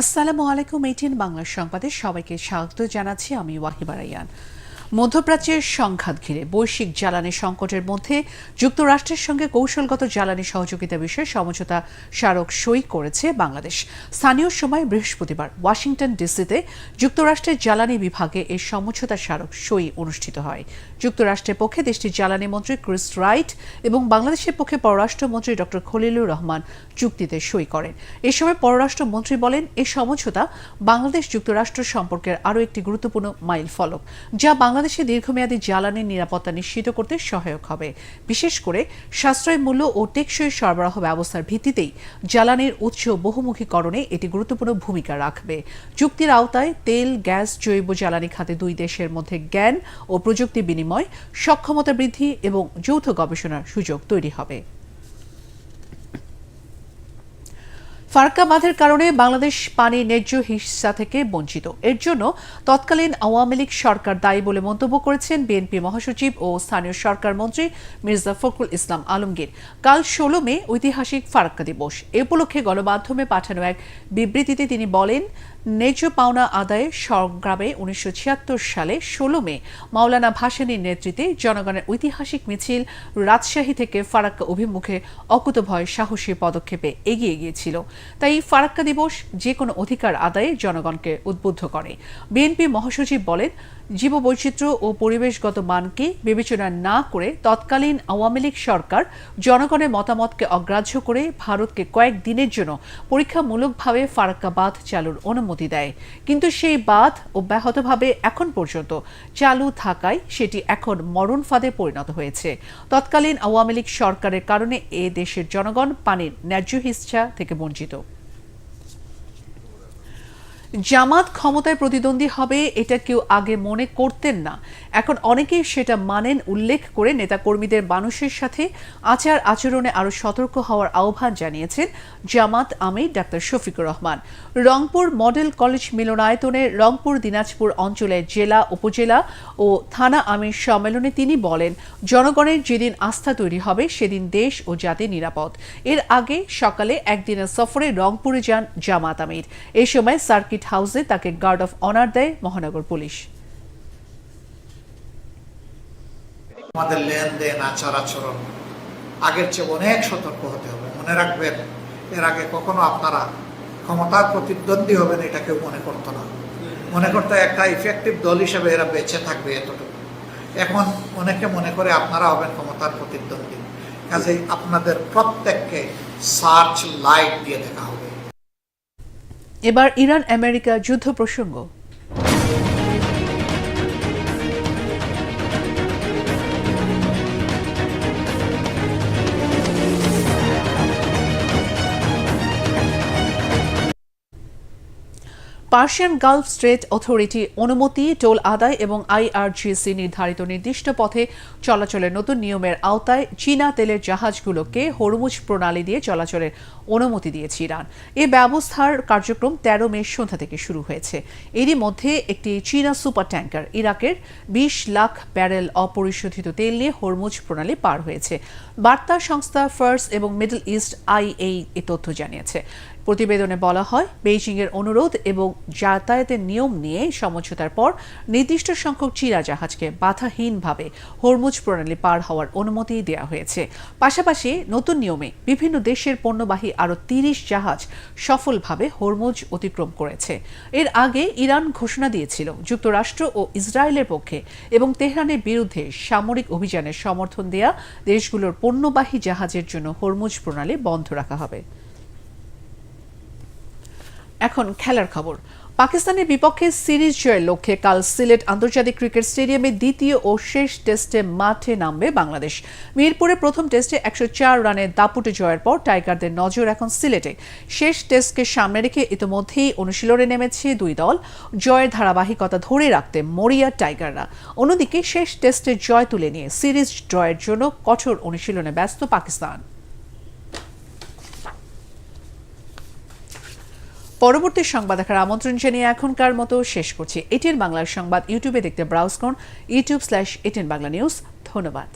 আসসালামু আলাইকুম। 18 বাংলা সংবাদে সবাইকে স্বাগত জানাচ্ছি আমি ওয়াহিবা রাইয়ান। মধ্যপ্রাচ্যের সংঘাত ঘিরে বৈশ্বিক জ্বালানি সংকটের মধ্যে যুক্তরাষ্ট্রের সঙ্গে কৌশলগত জ্বালানি সহযোগিতা বিষয়ে সমঝোতা স্মারক সই করেছে বাংলাদেশ। স্থানীয় সময় বৃহস্পতিবার ওয়াশিংটন ডিসিতে যুক্তরাষ্ট্রের জ্বালানি বিভাগে এই সমঝোতা স্মারক সই অনুষ্ঠিত হয়। যুক্তরাষ্ট্রের পক্ষে দেশটির জ্বালানি মন্ত্রী ক্রিস রাইট এবং বাংলাদেশের পক্ষে পররাষ্ট্রমন্ত্রী ডক্টর খলিলুর রহমান চুক্তিতে সই করেন। এ সময় পররাষ্ট্রমন্ত্রী বলেন, এই সমঝোতা বাংলাদেশ যুক্তরাষ্ট্র সম্পর্কের আরও একটি গুরুত্বপূর্ণ মাইল ফলক, যা বাংলাদেশে দীর্ঘমেয়াদী জ্বালানির নিরাপত্তা নিশ্চিত করতে সহায়ক হবে। বিশেষ করে সাশ্রয় মূল্য ও টেকসই সরবরাহ ব্যবস্থার ভিত্তিতেই জ্বালানির উৎস বহুমুখীকরণে এটি গুরুত্বপূর্ণ ভূমিকা রাখবে। চুক্তির আওতায় তেল, গ্যাস, জৈব জ্বালানি খাতে দুই দেশের মধ্যে জ্ঞান ও প্রযুক্তি বিনিময়, সক্ষমতা বৃদ্ধি এবং যৌথ গবেষণার সুযোগ তৈরি হবে। ফারাক্কা বাঁধের কারণে বাংলাদেশ পানির ন্যায্য হিস্সা থেকে বঞ্চিত। এর জন্য তৎকালীন আওয়ামী লীগ সরকার দায়ী বলে মন্তব্য করেছেন বিএনপি মহাসচিব ও স্থানীয় সরকার মন্ত্রী মির্জা ফখরুল ইসলাম আলমগীর। কাল 16 মে ঐতিহাসিক ফারাক্কা দিবস। এ উপলক্ষে গণমাধ্যমে পাঠানো এক বিবৃতিতে তিনি বলেন, ন্যায্য পাওনা আদায়ে সংগ্রামে 1976 সালে 16 মে মাওলানা ভাসানীর নেতৃত্বে জনগণের ঐতিহাসিক মিছিল রাজশাহী থেকে ফারাক্কা অভিমুখে অকুতভয় সাহসী পদক্ষেপে এগিয়ে গিয়েছিল। তাই ফারাক্কা দিবস যে কোনো অধিকার আদায়ে জনগণকে উদ্বুদ্ধ করে। বিএনপি মহাসচিব বলেন, জীববৈচিত্র্য ও পরিবেশগত মানকে বিবেচনা না করে তৎকালীন আওয়ামী লীগ সরকার জনগণের মতামতকে অগ্রাহ্য করে ভারতকে কয়েক দিনের জন্য পরীক্ষামূলকভাবে ফারাক্কা বাঁধ চালুর অনুমতি দেয়। কিন্তু সেই বাঁধ অব্যাহতভাবে এখন পর্যন্ত চালু থাকায় সেটি এখন মরণ ফাঁদে পরিণত হয়েছে। তৎকালীন আওয়ামী লীগ সরকারের কারণে এ দেশের জনগণ পানির ন্যায্য হিস্সা থেকে বঞ্চিত। জামাত ক্ষমতায় প্রতিদ্বন্দ্বী হবে এটা কেউ আগে মনে করতেন না, এখন অনেকেই সেটা মানেন উল্লেখ করে নেতাকর্মীদের মানুষের সাথে আচার আচরণে আরও সতর্ক হওয়ার আহ্বান জানিয়েছেন জামাত আমির doctor Shafiqur Rahman. Rangpur model college মিলনায়তনে রংপুর দিনাজপুর অঞ্চলের জেলা, উপজেলা ও থানা আমির সম্মেলনে তিনি বলেন, জনগণের যেদিন আস্থা তৈরি হবে সেদিন দেশ ও জাতি নিরাপদ। এর আগে সকালে একদিনের সফরে রংপুরে যান জামাত আমির। এ সময় সার্কিট হাউসে তাকে গার্ড অফ অনার দেয় মহানগর পুলিশ। আমাদের লেনদেন, আচার আচরণ আগের চেয়ে অনেক সতর্ক হতে হবে। মনে রাখবেন, এর আগে কখনো আপনারা ক্ষমতার প্রতিদ্বন্দ্বী হবেন এটা কেউ মনে করতো না। মনে করতো একটা ইফেক্টিভ দল হিসেবে এরা বেঁচে থাকবে এতটুকু। এখন অনেকে মনে করে আপনারা হবেন ক্ষমতার প্রতিদ্বন্দ্বী। কাজেই আপনাদের প্রত্যেককে সার্চ লাইট দিয়ে দেখা হবে। এবার ইরান আমেরিকা যুদ্ধ প্রসঙ্গ। পার্সিয়ান গালফ স্ট্রেট অথরিটি অনুমতি, টোল আদায় এবং আইআরজিসি নির্ধারিত নির্দিষ্ট পথে চলাচলের নতুন নিয়মের আওতায় চীনা তেলের জাহাজগুলোকে হরমুজ প্রণালী দিয়ে চলাচলের অনুমতি দিয়েছে ইরান। এ ব্যবস্থার কার্যক্রম 13 মে সন্ধ্যা থেকে শুরু হয়েছে। এরই মধ্যে একটি চীনা সুপার ট্যাঙ্কার ইরাকের 20 লাখ ব্যারেল অপরিশোধিত তেল নিয়ে হরমুজ প্রণালী পার হয়েছে। বার্তা সংস্থা ফার্স এবং মিডল ইস্ট আই এ তথ্য জানিয়েছে। প্রতিবেদনে বলা হয়, বেইজিংয়ের অনুরোধ এবং যাতায়াতের নিয়ম নিয়ে সমঝোতার পর নির্দিষ্ট সংখ্যক চীনা জাহাজকে বাধাহীনভাবে হরমুজ প্রণালী পার হওয়ার অনুমতি দেওয়া হয়েছে। পাশাপাশি নতুন নিয়মে বিভিন্ন দেশের পণ্যবাহী আরও 30 জাহাজ সফলভাবে হরমুজ অতিক্রম করেছে। এর আগে ইরান ঘোষণা দিয়েছিল যুক্তরাষ্ট্র ও ইসরায়েলের পক্ষে এবং তেহরানের বিরুদ্ধে সামরিক অভিযানের সমর্থন দেয়া দেশগুলোর পণ্যবাহী জাহাজের জন্য হরমুজ প্রণালী বন্ধ রাখা হবে। এখন খেলার খবর। পাকিস্তানের বিপক্ষে সিরিজ জয়ের লক্ষ্যে কাল সিলেট আন্তর্জাতিক ক্রিকেট স্টেডিয়ামে দ্বিতীয় ও শেষ টেস্টে মাঠে নামবে বাংলাদেশ। মিরপুরে প্রথম টেস্টে 104 রানের দাপুটে জয়ের পর টাইগারদের নজর এখন সিলেটে। শেষ টেস্টকে সামনে রেখে ইতিমধ্যেই অনুশীলনে নেমেছে দুই দল। জয়ের ধারাবাহিকতা ধরে রাখতে মরিয়া টাইগাররা। অন্যদিকে শেষ টেস্টে জয় তুলে নিয়ে সিরিজ জয়ের জন্য কঠোর অনুশীলনে ব্যস্ত পাকিস্তান। পরবর্তী সংবাদ দেখার আমন্ত্রণ জানিয়ে এখনকার মতো শেষ করছি। 18 বাংলার সংবাদ ইউটিউবে দেখতে ব্রাউজ করুন youtube/18 বাংলা নিউজ। ধন্যবাদ।